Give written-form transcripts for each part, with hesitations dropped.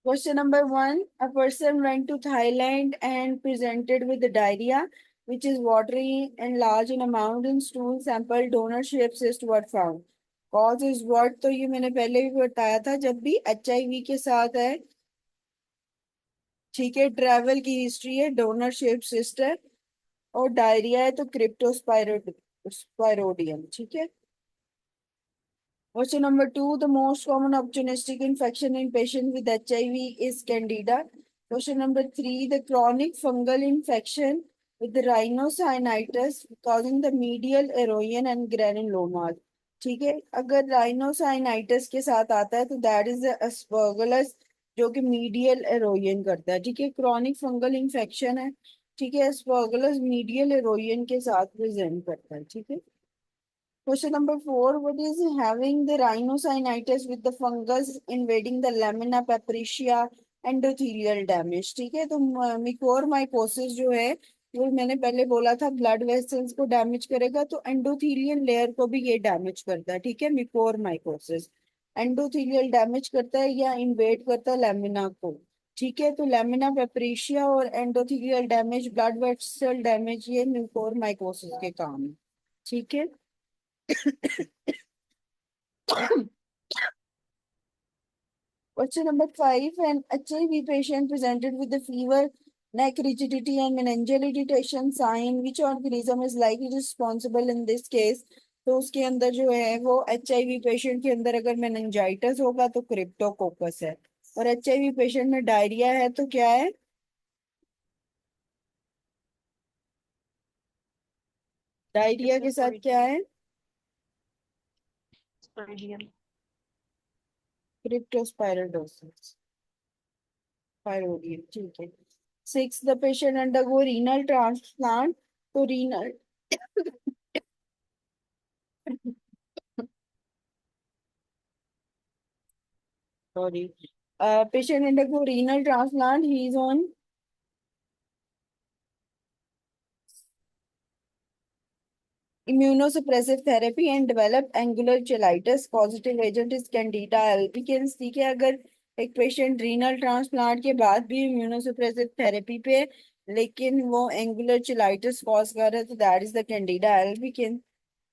Question number one. A person went to Thailand and presented with the diarrhea, which is watery and large in amount in stool sample. Donor shaped cyst were found. Cause is what? तो ये मैंने पहले भी बताया था, जब भी HIV के साथ है, ठीक है, ट्रैवल की हिस्ट्री है, डोनर शेप्ड सिस्ट है और डायरिया है तो क्रिप्टोस्पायरोडियम, ठीक है। Question number two, the most common opportunistic infection in patients with HIV is Candida. Question number three, the chronic fungal infection with the rhinosinusitis causing the medial erosion and granulomas. ठीक है, अगर राइनोसाइनाइटिस के साथ आता है तो दैट इज एस्परगलस, जो कि मीडियल एरोजन करता है, ठीक है, क्रॉनिक फंगल इंफेक्शन है, ठीक है, एस्परगलस मीडियल एरोजन के साथ प्रेजेंट करता है, ठीक है। Question number four, what is having the rhinosinusitis with the fungus invading the lamina papricia endothelial damage, ठीक है। तो मिकोर माइकोसिस जो है वो मैंने पहले बोला था ब्लड वेसल्स को डैमेज करेगा, तो एंडोथेलियल लेयर को भी ये डैमेज करता है, ठीक है। मिकोर माइकोसिस एंडोथेलियल डैमेज करता है या इन्वेड करता है लेमिना को, ठीक है। तो लेमिना पेप्रिशिया और endothelial damage, blood vessel damage, ये मिकोर माइकोसिस के काम है, ठीक है। Question number five, an HIV patient presented with the fever, neck rigidity, and meningeal irritation sign. Which organism is likely responsible in this case? तो उसके अंदर जो है वो HIV पेशेंट के अंदर अगर मेनिंजाइटिस होगा तो क्रिप्टोकोकस है, और HIV पेशेंट में डायरिया है तो क्या है? डायरिया के साथ क्या है? Sporidium. क्रिप्टोस्पायरोडोसिस, पायरोडियम, ठीक है। Six, the patient undergo renal transplant, तो renal sorry, patient undergo renal transplant. He is on immunosuppressive therapy and develop angular cheilitis. Positive agent is Candida albicans, ठीक है। अगर एक पेशेंट रीनल ट्रांसप्लांट के बाद भी इम्यूनोसुप्रेसिव थेरेपी पे लेकिन वो एंगुलर चिलाइटिस कॉज कर रहा है तो that is the candida albicans.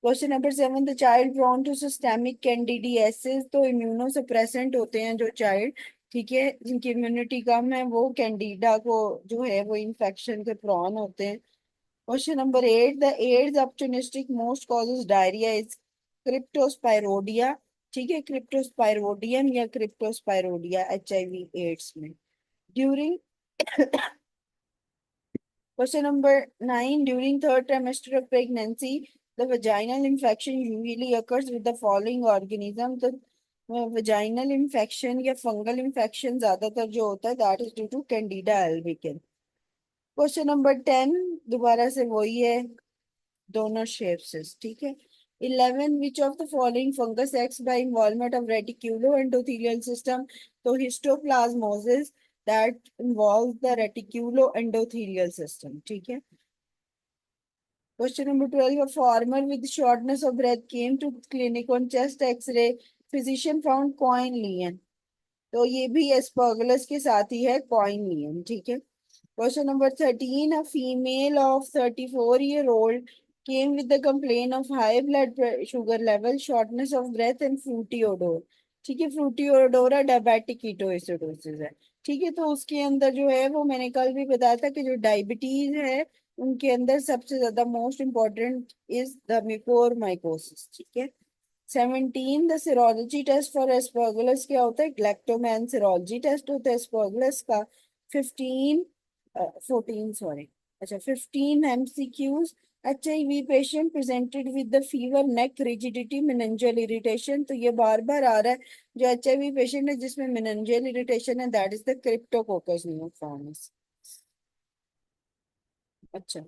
Question number seven, the child prone to systemic candidiasis, तो इम्यूनोसप्रेसेंट होते हैं जो चाइल्ड, ठीक है, जिनकी इम्यूनिटी कम है, वो कैंडिडा को जो है वो इन्फेक्शन के प्रोन होते हैं। Question number eight, the AIDS opportunistic most causes diarrhea is cryptosporidia, ठीक है, क्रिप्टोस्पायरोडियम या क्रिप्टोस्पायरोडिया HIV एड्स में। During Question number nine, during third trimester of pregnancy, the vaginal infection usually occurs with the following organism. The vaginal infection या fungal infection ज्यादातर जो होता है that is due to Candida albicans. Question number 10 दोबारा से वही है, donor shaped cyst, ठीक है। 11, which of the following fungus acts by involvement of reticuloendothelial system? तो histoplasmosis that involves the reticuloendothelial system, ठीक है। Question number 12, a farmer with shortness of breath came to clinic on chest x-ray. Physician found coin lesion. तो ये भी एस्पर्गुलस के साथ ही है, coin लियन, ठीक है। Question number 13, a female of 34-year-old came with the complaint of high blood sugar level, shortness of breath and fruity odor, ठीक है। फ्रूटी ओडोरा डायबिटिक कीटोएसिडोसिस है, ठीक है। तो उसके अंदर जो है वो मैंने कल भी बताया था कि जो डायबिटीज है उनके अंदर सबसे ज्यादा most important is the Mucor mycosis, ठीक है। 17, द सीरोलॉजी टेस्ट फॉर एस्पर्गुलस क्या होता है? ग्लैक्टोमैन सीरोलॉजी टेस्ट होता है एस्पर्गुलस का। 15 14 सॉरी, अच्छा 15 MCQs, HIV patient presented with the fever, neck rigidity, meningeal irritation, तो ये बार बार आ रहा है, जो HIV पेशेंट है जिसमें मेनिंजियल इरिटेशन है दैट इज द क्रिप्टोकोकस नियोफॉर्मिस। अच्छा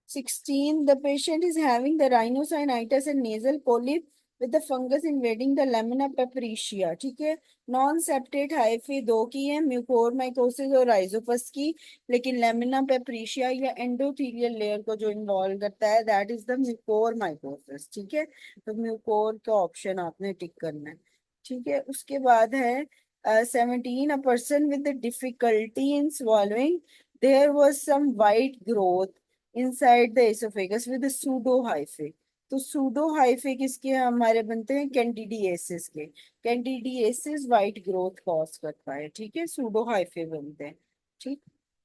16, the patient is having the rhinosinusitis and nasal polyp with the fungus invading the lamina papricia, ठीक है। नॉन सेप्टेट हाइफी दो की है, म्यूकोरमाइकोसिस और राइजोपस की, लेकिन लेमिना पेप्रिशिया या एंडोथेलियल लेयर को जो इन्वॉल्व करता है दैट इज द म्यूकोरमाइकोसिस, ठीक है। तो म्यूकोर का ऑप्शन आपने टिक करना है, ठीक है। उसके बाद है 17, a person with the difficulty in swallowing, there was some white growth inside the esophagus with a pseudo hyphae. तो सूडो हाइफे किसके हमारे बनते हैं, कैंडिडिएसिस के। कैंडिडिएसिस वाइट ग्रोथ कॉज करता है, ठीक है, सूडो हाइफे बनते हैं। ठीक।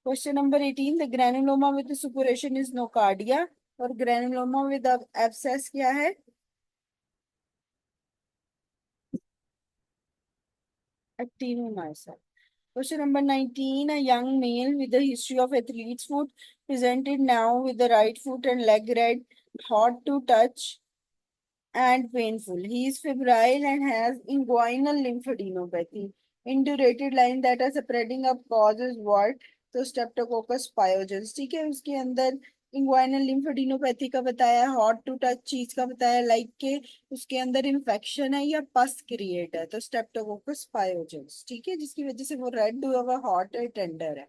Question number 18, the granuloma with suppuration is nocardia, और ग्रेनुलोमा विद एब्सेस क्या है? Actinomyces. Question number 19. A young male with a history of athlete's foot presented now with the right foot and leg red, hot to touch and painful. He is febrile and has inguinal lymphadenopathy. Indurated lines that are spreading up causes what? तो streptococcus pyogenes, ठीक है, उसके अंदर inguinal lymphadenopathy का बताया, hot to touch चीज का बताया, लाइक के उसके अंदर इन्फेक्शन है या पस क्रिएट है, तो स्टेप्टोकोकस पायोजेंस, ठीक है, जिसकी वजह से वो रेड हुआ हुआ हॉट है, टेंडर है।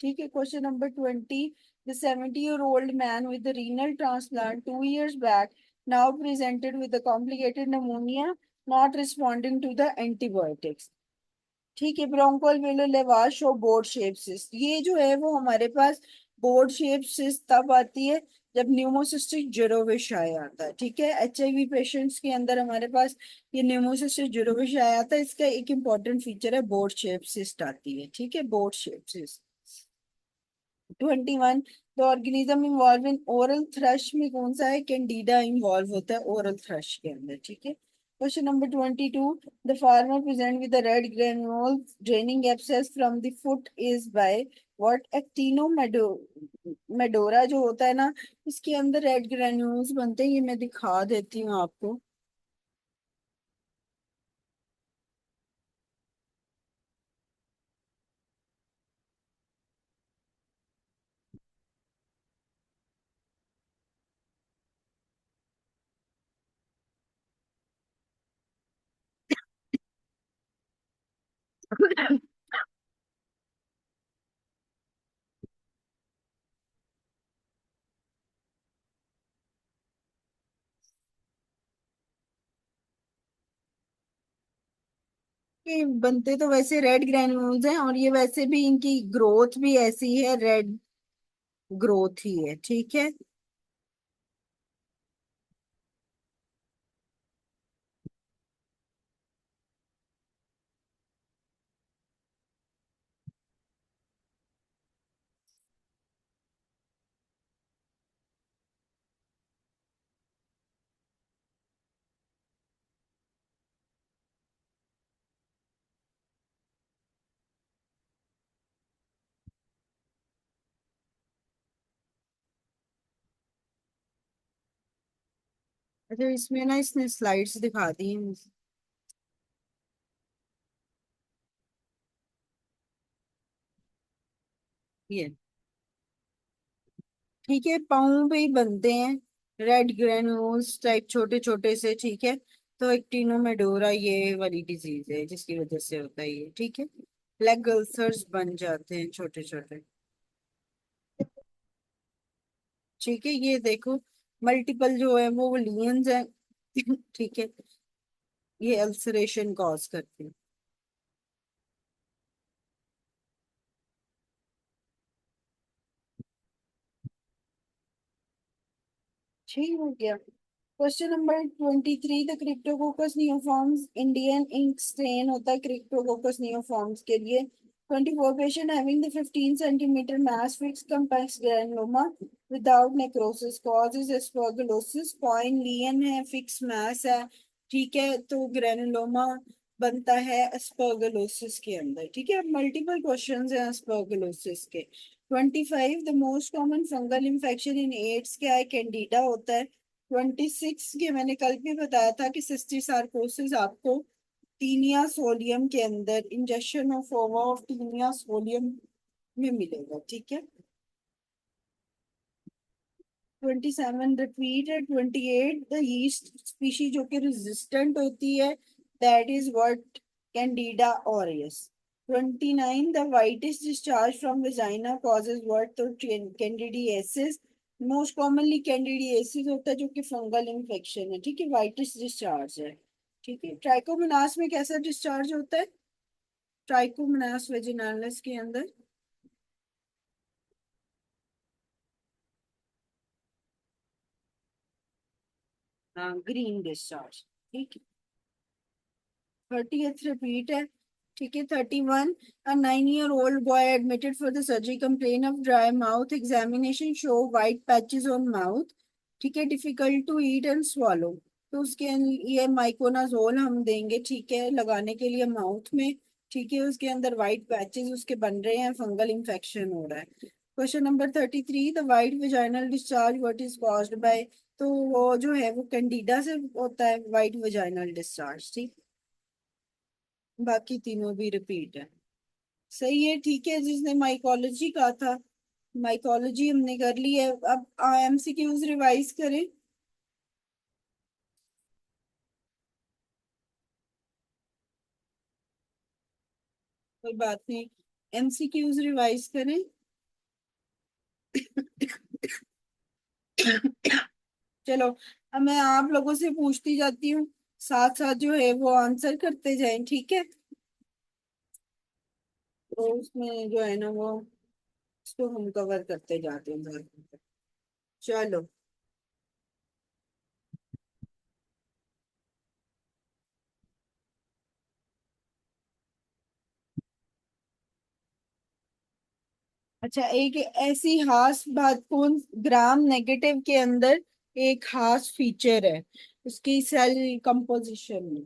ठीक है। Question number 20, the 70-year-old man with the renal transplant 2 years back now presented with a complicated pneumonia, not responding to the antibiotics। ठीक है। ब्रोंकोल वेलो लेवाश और बोर्ड शेप सिस्ट, ये जो है वो हमारे पास बोर्ड शेप सिस्ट तब आती है जब न्यूमोसिस्टिक जिरोविशाई आता है, ठीक है। एचआईवी पेशेंट्स के अंदर हमारे पास ये न्यूमोसिस्टिक जिरोविशाई आता है, इसका एक इंपॉर्टेंट फीचर है बोर्ड शेप सिस्ट आती है, ठीक है, board shape cyst. 21, the organism involve in oral thrush में कौन सा है? कैंडिडा इन्वॉल्व होता है ओरल थ्रश के अंदर, ठीक है। Question number 22, the farmer present with the red granule draining abscess from the foot is by what? Actinomadura जो होता है ना, इसके अंदर रेड ग्रेन्यूल्स बनते हैं, ये मैं दिखा देती हूँ आपको। ये बनते तो वैसे रेड ग्रेन्यूल्स हैं, और ये वैसे भी इनकी ग्रोथ भी ऐसी है, रेड ग्रोथ ही है, ठीक है। अच्छा, इसमें ना इसने स्लाइड्स दिखा दी हैं। ये ठीक है, पाँव पे ही बनते हैं रेड ग्रेन्यूल्स टाइप छोटे छोटे से, ठीक है। तो एक्टिनोमेडोरा ये वाली डिजीज है जिसकी वजह से होता है ये, ठीक है। लेग अल्सर्स बन जाते हैं छोटे छोटे, ठीक है। ये देखो, मल्टीपल जो है वो लीजन्स हैं ठीक है, ये अल्सरेशन कॉज करते हैं। ठीक हो गया। Question number 23, the cryptococcus neoformans Indian ink strain होता है क्रिप्टोकोकस नियोफॉर्म्स के लिए। 24, patient having the 15 centimetre mass fix complex granuloma without necrosis causes aspergillosis. Coin lesion है, फिक्स मास है, ठीक है, तो ग्रैनुलोमा बनता है एस्परगिलोसिस के अंदर, ठीक है। मल्टीपल क्वेश्चंस हैं एस्परगिलोसिस के। 25, the most common fungal infection in AIDS क्या है? कैंडिडा होता है। 26 के मैंने कल भी बताया था कि सिस्टिक सार्कोसिस आपको टीनिया सोलियम के अंदर injection of ova of taenia solium में मिलेगा, ठीक है। 27, रिपीट है। 28, द यीस्ट स्पीशी जो कि रेजिस्टेंट होती है, that is what? Candida aureus. 29, the whitish discharge from vagina causes what? तो कैंडिडियासिस। मोस्ट कॉमनली कैंडिडियासिस होता है जो कि फंगल इन्फेक्शन है, ठीक है, वाइटिश डिस्चार्ज है, ठीक है। ट्राइकोमोनास में कैसा डिस्चार्ज होता है? ट्राइकोमोनास वेजिनालिस के अंदर ग्रीन डिस्चार्ज। ठीक है, 30th रिपीट है। ठीक है, 31, a 9-year old boy admitted for the surgery complaint of dry mouth, examination show white patches on mouth। ठीक है, difficult to eat and swallow। तो उसके ये माइकोनाजोल हम देंगे, ठीक है, लगाने के लिए माउथ में। ठीक है, उसके अंदर वाइट पैचेस उसके बन रहे हैं, फंगल इन्फेक्शन हो रहा है। Question number 33, the white vaginal discharge what is caused by. तो वो जो है वो कैंडिडा से होता है वाइट वेजाइनल डिस्चार्ज। ठीक, बाकी तीनों भी रिपीट है। सही है, ठीक है, जिसने माइकोलॉजी कहा था, माइकोलॉजी हमने कर ली है। अब एमसीक्यूज रिवाइज करें। कोई बात नहीं, एमसीक्यूज रिवाइज करें। चलो, अब मैं आप लोगों से पूछती जाती हूँ, साथ साथ जो है वो आंसर करते जाएं, ठीक है। तो उसमें जो है ना वो, उसको हम कवर करते जाते हैं। चलो, अच्छा, एक ऐसी खास बात कौन ग्राम नेगेटिव के अंदर एक खास फीचर है उसकी सेल कंपोजिशन में।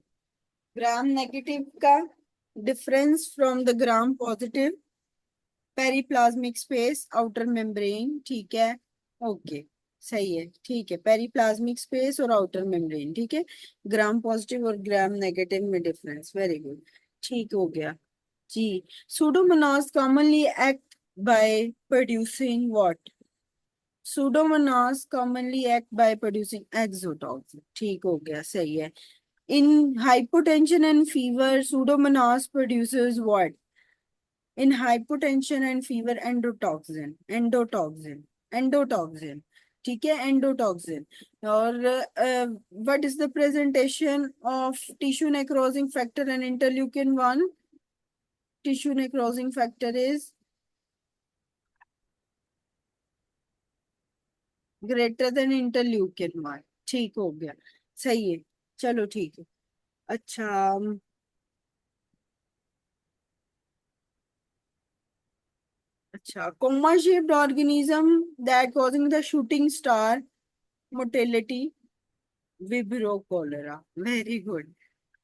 ग्राम नेगेटिव का difference from the gram positive, periplasmic space, outer membrane. ठीक है, ओके, सही है, ठीक है, पेरीप्लाज्मिक स्पेस और आउटर मेम्ब्रेन। ठीक है, ग्राम पॉजिटिव और ग्राम नेगेटिव में डिफरेंस, वेरी गुड, ठीक हो गया जी। Pseudomonas commonly act by producing what? Pseudomonas commonly act by producing exotoxin। ठीक हो गया, सही है। In hypotension and fever, Pseudomonas produces what? In hypotension and fever, endotoxin। ठीक है, endotoxin। और what is the presentation of tissue necrosing factor and interleukin 1? Tissue necrosing factor is greater than interleukin 1। ठीक हो गया, सही है, चलो ठीक है। अच्छा, अच्छा, comma shaped organism that causing the shooting star motility, vibrio cholera. Very good,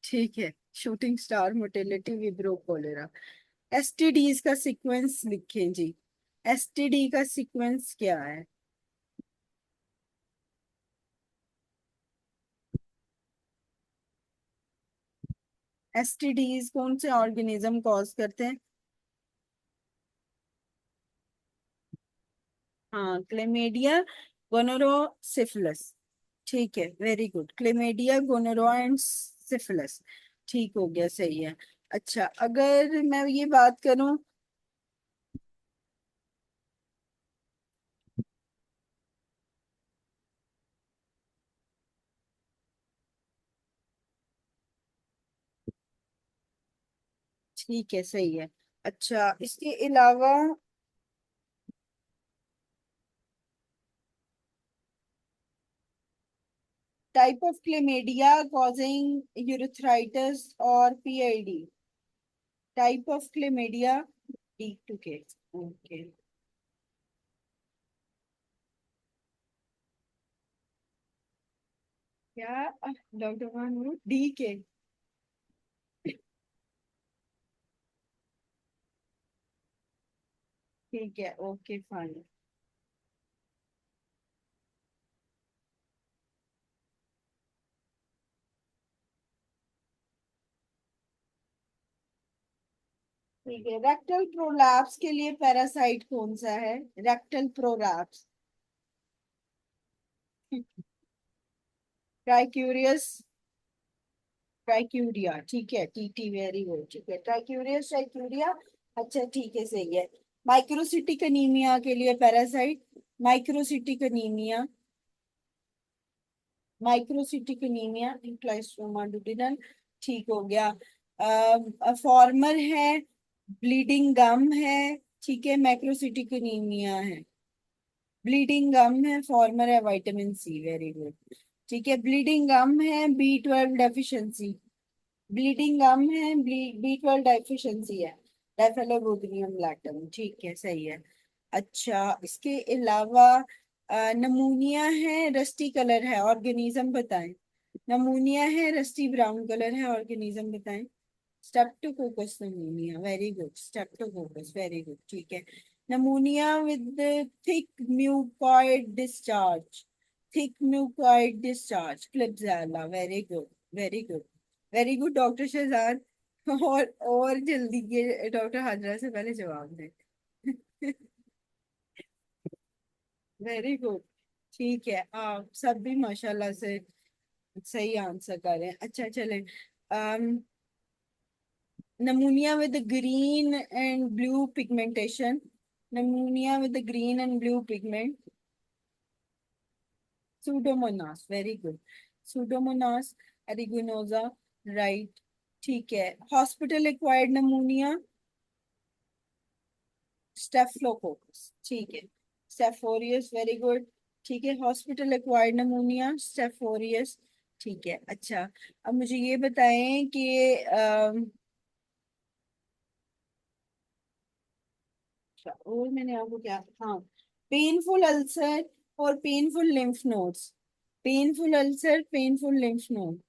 ठीक है, shooting star motility, vibrio cholera. STDs का सीक्वेंस लिखें जी। एसटीडी का सीक्वेंस क्या है? एसटीडीज कौन से ऑर्गेनिज्म कॉज करते हैं? हाँ, क्लेमेडिया, गोनोरो, सिफिलिस। ठीक है, very good, chlamydia, gonorrhoea and syphilis. ठीक हो गया, सही है। अच्छा, अगर मैं ये बात करूं, ठीक है, सही है। अच्छा, इसके अलावा type of chlamydia causing urethritis और PID. Type of chlamydia, D to K. Okay, क्या डॉक्टर खान, डी के? ठीक है, ओके, फाइन। ठीक है, रेक्टल प्रोलैप्स के लिए पैरासाइट कौन सा है? Rectal prolapse, trichuris, trichuris. ठीक है, टीटी, वेरी गुड, ठीक है, ट्राइक्यूरियस, ट्राइक्यूरिया। अच्छा, ठीक है, सही है। माइक्रोसिटिक अनीमिया के लिए parasite, microcytic anaemia, microcytic anaemia, ancylostoma duodenale. ठीक हो गया। फॉर्मर है, ब्लीडिंग गम है, ठीक है, मैक्रोसिटिक एनीमिया है। ब्लीडिंग गम है, फॉर्मर है, विटामिन सी, वेरी गुड। ठीक है, ब्लीडिंग गम है, B12 डेफिशिएंसी। ब्लीडिंग गम है, B12 डेफिशिएंसी है, डाइफेलोबोथेलियम लैटम, ठीक है, सही है। अच्छा, इसके अलावा नमूनिया है, रस्टी कलर है, ऑर्गेनिज्म बताएं। नमूनिया है, रस्टी ब्राउन कलर है, ऑर्गेनिज्म बताएं। Streptococcus pneumonia, very good, streptococcus, very good, ठीक है। Pneumonia with thick mucoid discharge, thick mucoid discharge, klebsiella, very good, very good, very good doctor Shahzad. और जल्दी ये डॉक्टर हाजरा से पहले जवाब दें। वेरी गुड, ठीक है, आप सब भी माशाल्लाह से सही आंसर कर रहे हैं। अच्छा चलें, pneumonia with the green and blue pigmentation. Pneumonia with the green and blue pigment. Pseudomonas, very good. Pseudomonas aeruginosa, right. ठीक है, hospital acquired pneumonia, staphylococcus, ठीक है, staph aureus, very good। ठीक है, hospital acquired pneumonia, staph aureus, ठीक है। अच्छा, अब मुझे ये बताएं कि अच्छा, और मैंने आपको क्या, हाँ, पेनफुल अल्सर और painful lymph nodes. Painful ulcer, painful lymph node,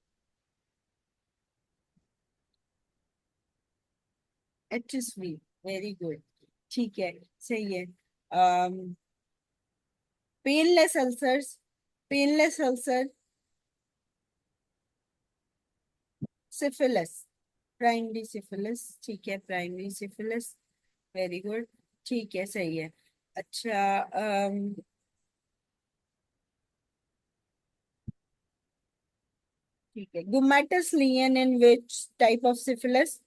HSV, very good, ठीक है, सही है। Painless ulcers, painless ulcer, syphilis, primary syphilis, ठीक है, प्राइमरी सिफिलिस, वेरी गुड, ठीक है, सही है। अच्छा, ठीक है, gummatous lesion in which type of syphilis.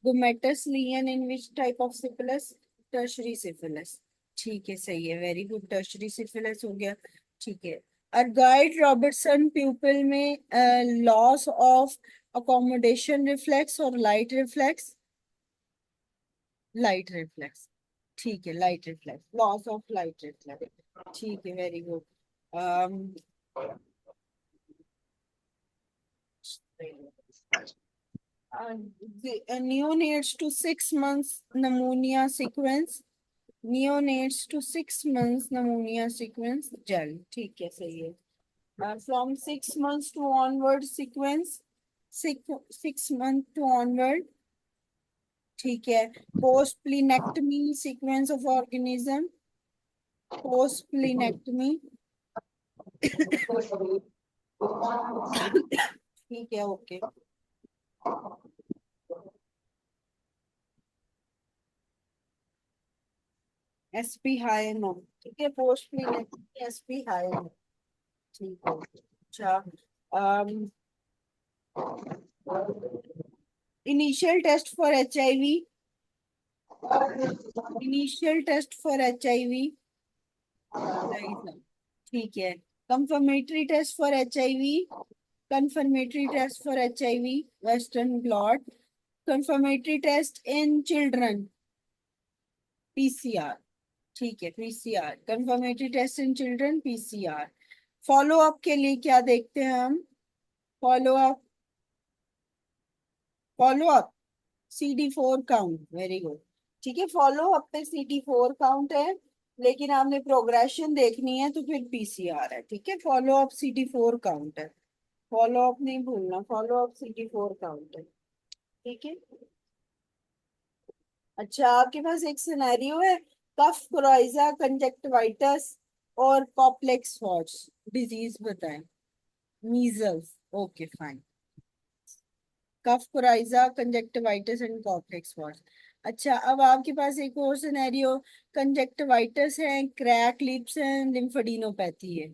Gummatous lesion in which type of syphilis, tertiary syphilis, ठीक है, सही है, वेरी गुड, टर्शरी सिफिलिस हो गया। ठीक है, अर्गाइड रॉबर्टसन प्यूपिल में लॉस ऑफ अकोमोडेशन रिफ्लेक्स और लाइट रिफ्लेक्स, लाइट रिफ्लेक्स, ठीक है, light reflex, loss of light reflex, ठीक है, very good. Neonates to 6 months pneumonia sequence, neonates to 6 months pneumonia sequence gel, ठीक है, सही है। From 6 months to onward sequence, 6 month to onward, ठीक है। Post plenectomy sequence of organism, post plenectomy, ठीक है, ओके। SP हाई नो, ठीक है, पोस्ट plenectomy SP हाई नो, ठीक है। अच्छा, initial test for HIV, initial test for HIV, ठीक है। Confirmatory test for HIV, confirmatory test for HIV, western blot. Confirmatory test in children, PCR, ठीक है, PCR, confirmatory test in children, PCR। Follow up के लिए क्या देखते हैं हम? Follow up, follow up, CD4 count, very good, ठीक है, फॉलो अप पे CD4 काउंट है, लेकिन आपने प्रोग्रेशन देखनी है तो फिर PCR है, ठीक है। फॉलो अप CD4 काउंट है, फॉलो अप नहीं भूलना, फॉलो अप CD4 काउंट है, ठीक है। अच्छा, आपके पास एक सिनेरियो है, कफ कोराइजा कंजक्टिवाइटिस और कॉप्लेक्स वॉट्स, डिजीज बताएं। Measles, okay fine, cough coryza conjunctivitis and Koplik's spots. अच्छा, अब आपके पास एक और सिनेरियो, कंजक्टिवाइटिस है, क्रैक लिप्स है, लिम्फेडिनोपैथी है,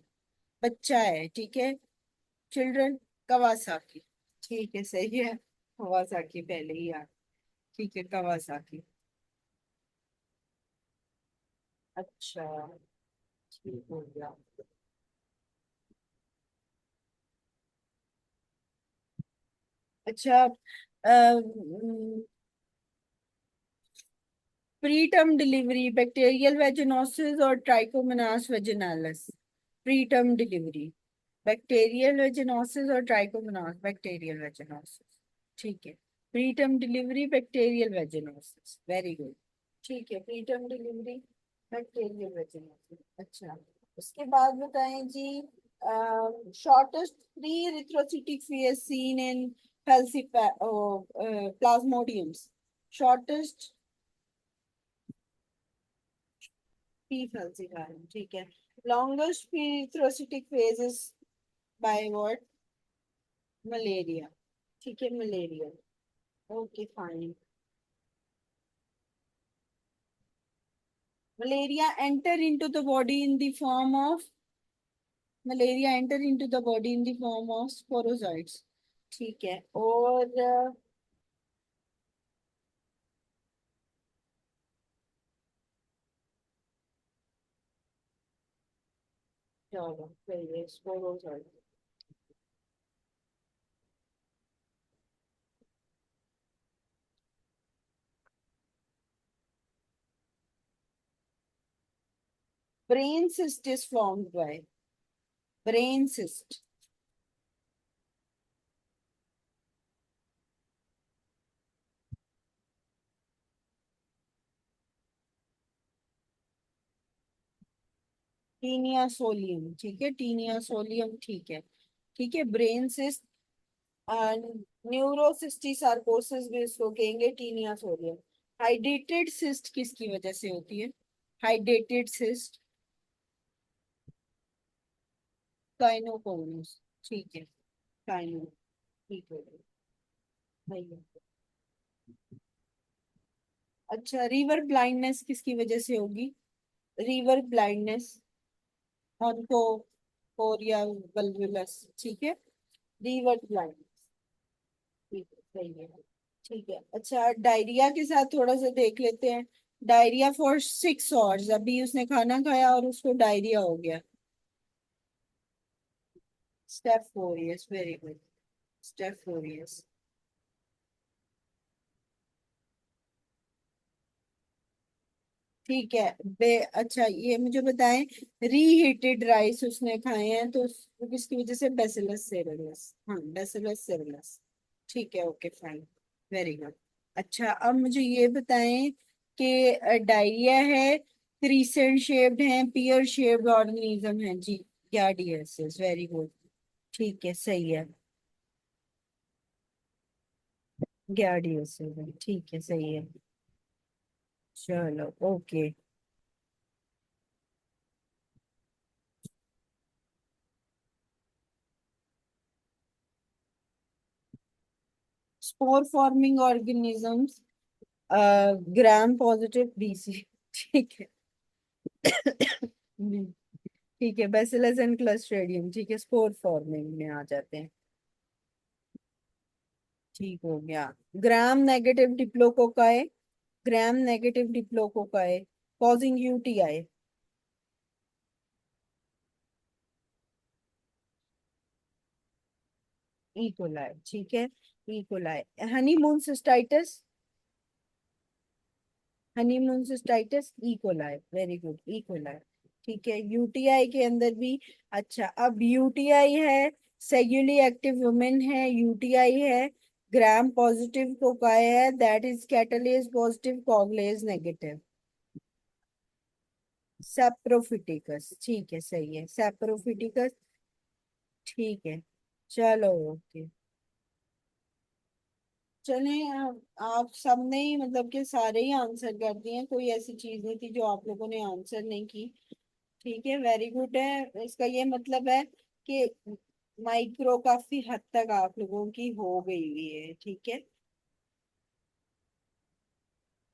बच्चा है, ठीक है, चिल्ड्रन, कवासाकी, ठीक है, सही है, कवासाकी पहले ही यार, ठीक है, कवासाकी। अच्छा, ठीक हो गया। अच्छा, प्रीटर्म डिलीवरी, बैक्टीरियल वेजिनोसिस और trichomonas vaginalis. Preterm delivery, bacterial vaginosis और ट्राइकोमोनास बैक्टीरियल वेजिनोसिस। ठीक है, preterm delivery bacterial vaginosis, very good. ठीक है, प्रीटर्म डिलीवरी बैक्टीरियल वेजिनोसिस। अच्छा, उसके बाद बताएं जी, shortest pre erythrocytic phase seen in plasmodiums. Shortest P falciparum, ठीक है। Longest pre erythrocytic phase is by what? Malaria. ठीक है, malaria. Okay fine. Malaria enter into the body in the form of malaria enter into the body in the form of sporozoites। ठीक है, और चलो सही है, sporozoite. Brain cyst is formed by brain cyst। Taenia solium, ठीक है, taenia solium, ठीक है। ठीक है, ब्रेन cyst, न्यूरोसिस्टिसार्कोसिस भी इसको कहेंगे, टीनिया सोलियम। हाइड्रेटेड सिस्ट किसकी वजह से होती है? हाइड्रेटेड सिस्ट, काइनोकोन्स। ठीक है, काइनो, ठीक है, सही है। अच्छा, रिवर ब्लाइंडनेस किसकी वजह से होगी? रिवर ब्लाइंडनेस, ऑनको कोरिया वल्वुलस, ठीक है, रिवर ब्लाइंडनेस, ठीक है, सही है। ठीक है, अच्छा, डायरिया के साथ थोड़ा सा देख लेते हैं। डायरिया फॉर 6 आवर्स, अभी उसने खाना खाया और उसको डायरिया हो गया। Step 4, yes, very good. Step 4, yes. ठीक है, अच्छा, ये मुझे बताएं, रीहीटेड राइस उसने खाए हैं तो वो किसकी वजह से? बेसिलस सेरेलस, हाँ, बेसिलस सेरेलस। ठीक है, ओके फाइन, वेरी गुड। अच्छा, अब मुझे ये बताएं कि डायरिया है, क्रीसेंट शेप्ड है, पियर शेप्ड ऑर्गेनिज्म है जी? यार्डियसिस, वेरी गुड। ठीक है, सही है, यार्डियसिस है, ठीक है, सही है। चलो, okay. Spore forming organisms, gram positive BC. ठीक है। हम्म, ठीक है, बैसिलस एंड क्लस्ट्रेडियम, ठीक है, स्पोर फॉर्मिंग में आ जाते हैं। ठीक हो गया। Gram negative diplococci, gram negative diplococci causing UTI. E coli, ठीक है, E coli. Honeymoon cystitis, honeymoon cystitis, E coli, very good, E coli. ठीक है, यूटीआई के अंदर भी। अच्छा, अब यूटीआई है, सेक्सुअली एक्टिव वुमेन है, यूटीआई है, ग्राम पॉजिटिव कोकाई है, that is catalase positive, coagulase negative. Saprophyticus, ठीक है, सही है, सेप्रोफिटिकस। ठीक है, चलो, ओके। चले, आप सबने ही मतलब कि सारे ही आंसर कर दिए हैं, कोई ऐसी चीज नहीं थी जो आप लोगों ने आंसर नहीं की। ठीक है, वेरी गुड है, इसका ये मतलब है कि माइक्रो काफी हद तक आप लोगों की हो गई हुई है, ठीक है।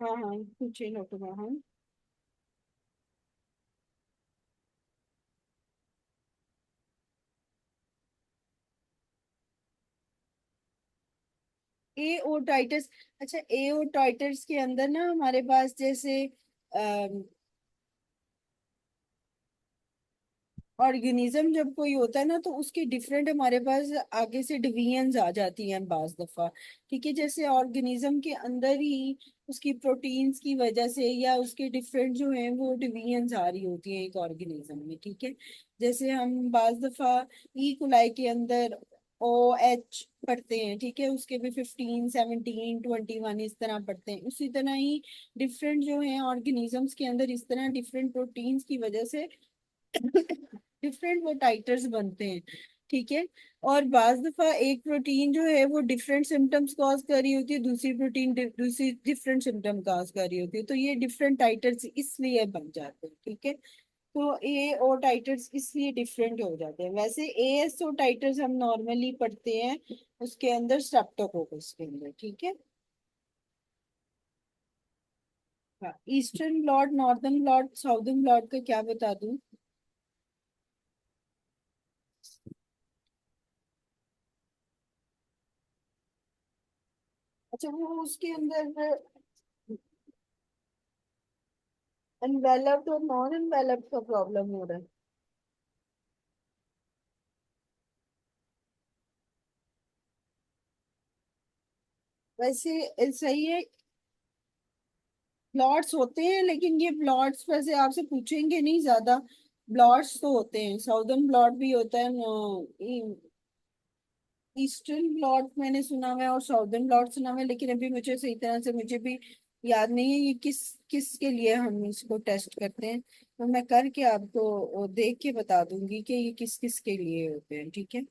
हाँ हाँ, पूछे नोट में हम। एओटाइटिस, अच्छा, एओटाइटिस के अंदर ना हमारे पास जैसे ऑर्गेनिज्म जब कोई होता है ना, तो उसके डिफरेंट हमारे पास आगे से डिवीजन्स आ जाती हैं बाज दफा। ठीक है, जैसे ऑर्गेनिज्म के अंदर ही उसकी प्रोटीन्स की वजह से या उसके डिफरेंट जो हैं वो डिवीजन्स आ रही होती हैं एक ऑर्गेनिज्म में। ठीक है, जैसे हम बाज दफा ई कुलाई के अंदर OH पढ़ते हैं, ठीक है, उसके भी 15, 17, 21 इस तरह पढ़ते हैं। उसी तरह ही डिफरेंट जो है ऑर्गेनिजम्स के अंदर इस तरह डिफरेंट प्रोटीन्स की वजह से डिफरेंट वो टाइटर्स बनते हैं। ठीक है, और बाज दफा एक प्रोटीन जो है वो डिफरेंट सिम्टम्स कॉज कर रही होती है, दूसरी प्रोटीन दूसरी डिफरेंट सिम्टम कॉज कर रही होती है, तो ये डिफरेंट टाइटर्स इसलिए बन जाते हैं। ठीक है, तो ए ओ टाइटर्स इसलिए डिफरेंट हो जाते हैं। वैसे ASO टाइटर्स हम नॉर्मली पढ़ते हैं उसके अंदर स्ट्रेप्टोकोकस के अंदर। ठीक है, हाँ, eastern blot, northern blot, southern blot का क्या बता दूं? अच्छा, वो उसके अंदर एनवेलप्ड और नॉन एनवेलप्ड का प्रॉब्लम हो रहा है। वैसे सही है, ब्लॉट्स होते हैं, लेकिन ये ब्लॉट्स वैसे आपसे पूछेंगे नहीं ज्यादा। ब्लॉट्स तो होते हैं, साउदर्न ब्लॉट भी होता है, ईस्टर्न ब्लॉट मैंने सुना हुआ है और साउदर्न ब्लॉट सुना हुआ है, लेकिन अभी मुझे सही तरह से मुझे भी याद नहीं है ये किस किस के लिए हम इसको टेस्ट करते हैं। तो मैं करके आपको देख के बता दूंगी कि ये किस किस के लिए होते हैं। ठीक है,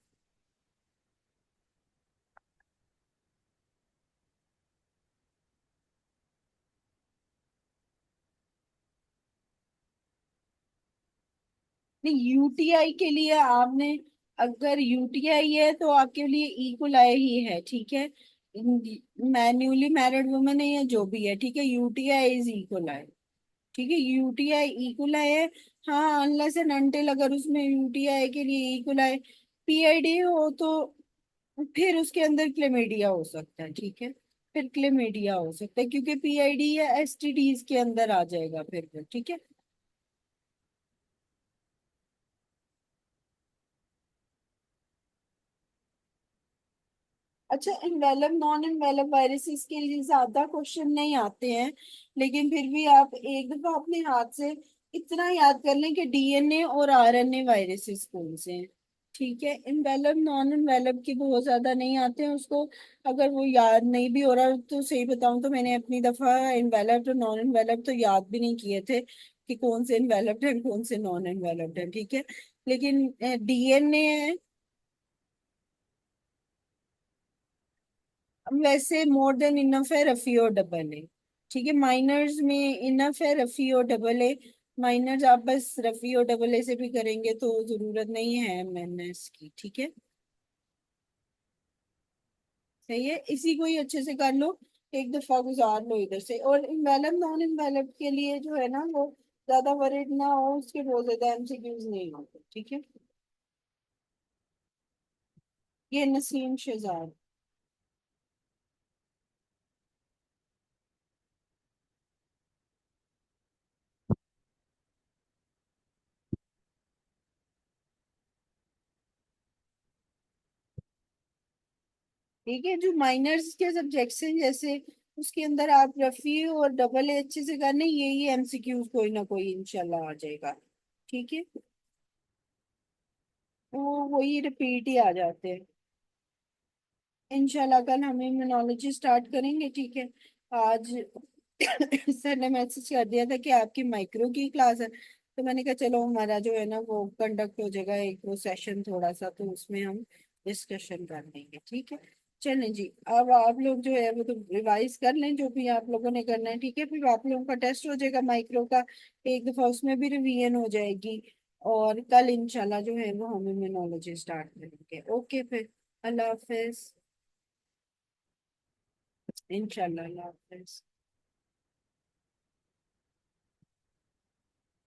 नहीं, यूटीआई के लिए आपने, अगर यूटीआई है तो आपके लिए इकोलाई ही है। ठीक है, मैन्युअली मैरिड वुमेन है या जो भी है, ठीक है, यूटीआई इज इकोलाई। ठीक है, यूटीआई इकोलाई है। हाँ, अनलेस एंड अनटिल अगर उसमें यूटीआई के लिए इकोलाई PID हो तो फिर उसके अंदर क्लेमेडिया हो सकता है। ठीक है, फिर क्लेमेडिया हो सकता है क्योंकि PID या STDs के अंदर आ जाएगा फिर। ठीक है, अच्छा, इन्वेलप नॉन इन्वेलप वायरसेस के लिए ज्यादा क्वेश्चन नहीं आते हैं, लेकिन फिर भी आप एक दफा अपने हाथ से इतना याद कर लें कि DNA और RNA वायरसेस कौन से हैं। ठीक है, इन्वेलप नॉन इन्वेलप के बहुत ज्यादा नहीं आते हैं उसको। अगर वो याद नहीं भी हो रहा तो सही बताऊं तो मैंने अपनी दफा इन्वेलप और नॉन इन्वेलप तो याद भी नहीं किए थे कि कौन से इन्वेलप्ड है कौन से नॉन इन्वेलप्ड है। ठीक है, लेकिन DNA वैसे मोर देन इनफ है, रफी और डबल है। ठीक है, माइनर्स में इनफ है रफी और डबल है। माइनर्स आप बस रफी और डबल ए से भी करेंगे तो जरूरत नहीं है एमएनएस की। ठीक है, सही है, इसी को ही अच्छे से कर लो, एक दफा गुजार लो इधर से। और इनवेलप नॉन इनवेलप के लिए जो है ना वो ज्यादा वरीड ना हो, उसके बहुत ज्यादा MCQs नहीं होते। ठीक है, ये नसीम शहजाद। ठीक है, जो माइनर्स के सब्जेक्ट्स हैं जैसे उसके अंदर आप रफी और डबल ए अच्छे से करने, यही MCQs कोई ना कोई इंशाल्लाह आ जाएगा। ठीक है, वो वही रिपीट ही आ जाते हैं। इंशाल्लाह कल हम इम्यूनोलॉजी स्टार्ट करेंगे। ठीक है, आज सर ने मैसेज कर दिया था कि आपकी माइक्रो की क्लास है, तो मैंने कहा चलो हमारा जो है ना वो कंडक्ट हो जाएगा एक वो सेशन थोड़ा सा, तो उसमें हम डिस्कशन कर लेंगे। ठीक है, चलें जी, अब आप लोग जो है वो तो रिवाइज कर लें जो भी आप लोगों ने करना है। ठीक है, फिर आप लोगों का टेस्ट हो जाएगा माइक्रो का, एक दफा उसमें भी रिवीजन हो जाएगी। और कल इंशाल्लाह जो है वो हम इम्यूनोलॉजी स्टार्ट करेंगे। ओके, फिर अल्लाह हाफिज। इंशाल्लाह, अल्लाह हाफिज।